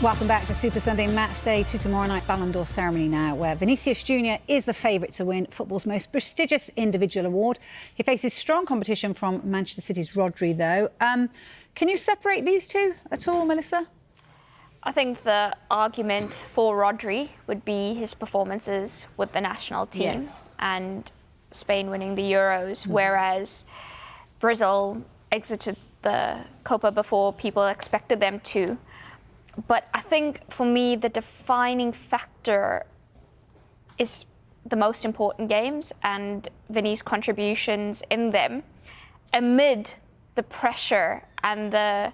Welcome back to Super Sunday Matchday, to tomorrow night's Ballon d'Or ceremony now, where Vinicius Jr is the favourite to win football's most prestigious individual award. He faces strong competition from Manchester City's Rodri, though. Can you separate these two at all, Melissa? I think the argument for Rodri would be his performances with the national team and Spain winning the Euros, whereas Brazil exited the Copa before people expected them to. But I think, for me, the defining factor is the most important games and Vinny's contributions in them amid the pressure and the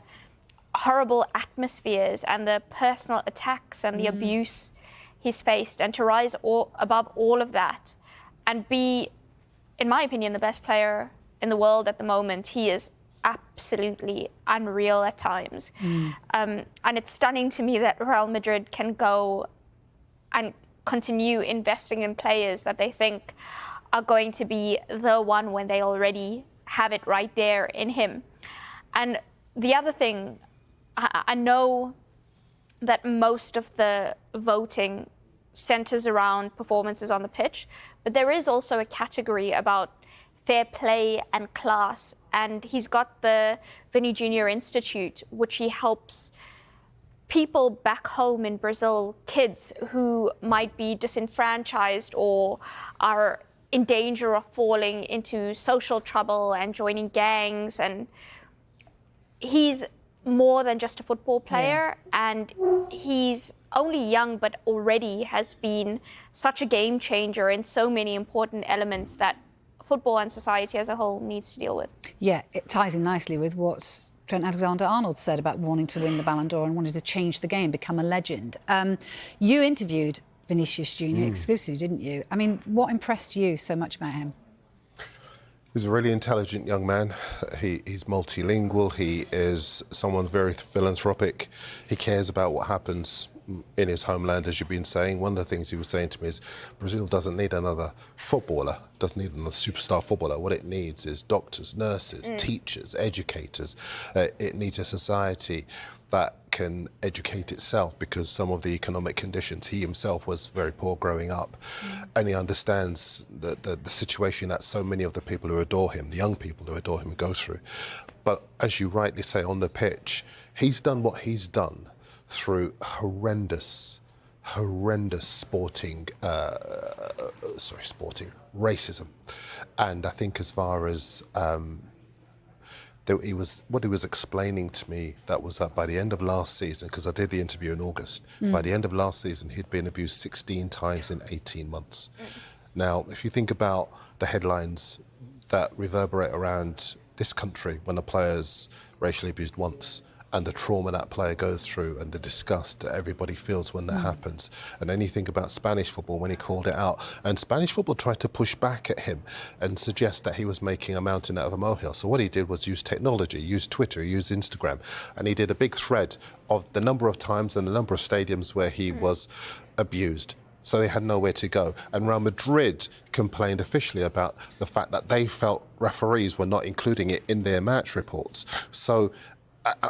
horrible atmospheres and the personal attacks and the abuse he's faced. And to rise above all of that and be, in my opinion, the best player in the world at the moment. He is absolutely unreal at times. And it's stunning to me that Real Madrid can go and continue investing in players that they think are going to be the one when they already have it right there in him. And the other thing, I know that most of the voting centers around performances on the pitch, but there is also a category about fair play and class, and he's got the Vinny Jr Institute, which he helps people back home in Brazil, kids who might be disenfranchised or are in danger of falling into social trouble and joining gangs. And he's more than just a football player, and he's only young but already has been such a game changer in so many important elements that football and society as a whole needs to deal with. Yeah, it ties in nicely with what Trent Alexander-Arnold said about wanting to win the Ballon d'Or and wanting to change the game, become a legend. You interviewed Vinicius Jr exclusively, didn't you? I mean, what impressed you so much about him? He's a really intelligent young man. He's multilingual. He is someone very philanthropic. He cares about what happens in his homeland, as you've been saying. One of the things he was saying to me is Brazil doesn't need another footballer, doesn't need another superstar footballer. What it needs is doctors, nurses, teachers, educators. It needs a society that can educate itself, because some of the economic conditions, he himself was very poor growing up, and he understands the situation that so many of the people who adore him, the young people who adore him, go through. But as you rightly say, on the pitch, he's done what he's done through horrendous sporting racism. And I think as far as what he was explaining to me, that was that by the end of last season, because I did the interview in August, by the end of last season he'd been abused 16 times in 18 months. Now, if you think about the headlines that reverberate around this country when a player's racially abused once, and the trauma that player goes through and the disgust that everybody feels when that happens. And then you think about Spanish football when he called it out. And Spanish football tried to push back at him and suggest that he was making a mountain out of a molehill. So what he did was use technology, use Twitter, use Instagram. And he did a big thread of the number of times and the number of stadiums where he was abused. So they had nowhere to go. And Real Madrid complained officially about the fact that they felt referees were not including it in their match reports. So,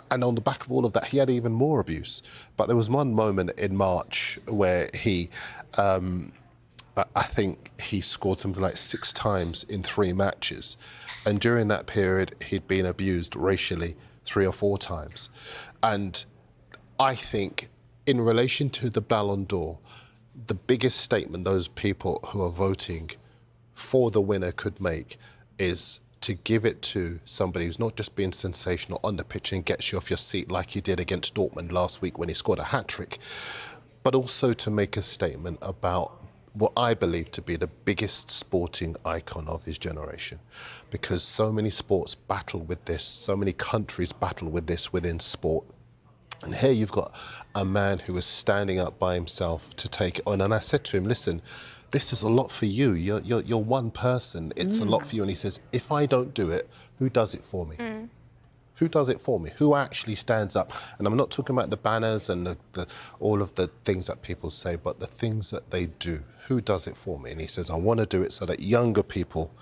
and on the back of all of that, he had even more abuse. But there was one moment in March where he, I think he scored something like 6 times in 3 matches. And during that period, he'd been abused racially 3 or 4 times. And I think in relation to the Ballon d'Or, the biggest statement those people who are voting for the winner could make is to give it to somebody who's not just being sensational on the pitch and gets you off your seat like he did against Dortmund last week when he scored a hat-trick, but also to make a statement about what I believe to be the biggest sporting icon of his generation. Because so many sports battle with this, so many countries battle with this within sport. And here you've got a man who is standing up by himself to take it on. And I said to him, listen, this is a lot for you. You're one person. It's a lot for you. And he says, if I don't do it, who does it for me? Who does it for me? Who actually stands up? And I'm not talking about the banners and all of the things that people say, but the things that they do. Who does it for me? And he says, I want to do it so that younger people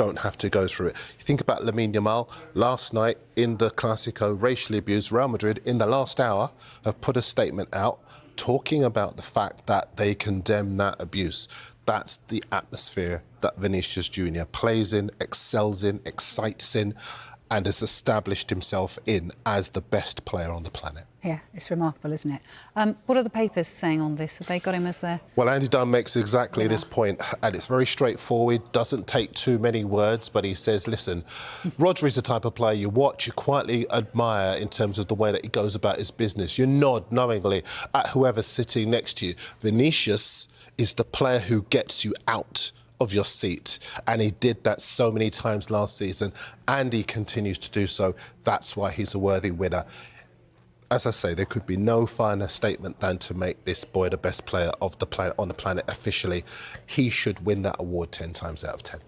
don't have to go through it. You think about Lamine Yamal last night in the Clásico, racially abused. Real Madrid in the last hour have put a statement out talking about the fact that they condemn that abuse. That's the atmosphere that Vinicius Jr plays in, excels in, excites in, and has established himself in as the best player on the planet. Yeah, it's remarkable, isn't it? What are the papers saying on this? Have they got him as their... Well, Andy Dunn makes exactly this point, and it's very straightforward, doesn't take too many words, but he says, listen, Rodri's the type of player you watch, you quietly admire in terms of the way that he goes about his business. You nod knowingly at whoever's sitting next to you. Vinicius is the player who gets you out of your seat, and he did that so many times last season, and he continues to do so. That's why he's a worthy winner. As I say, there could be no finer statement than to make this boy the best player of the planet on the planet officially. He should win that award 10 times out of 10.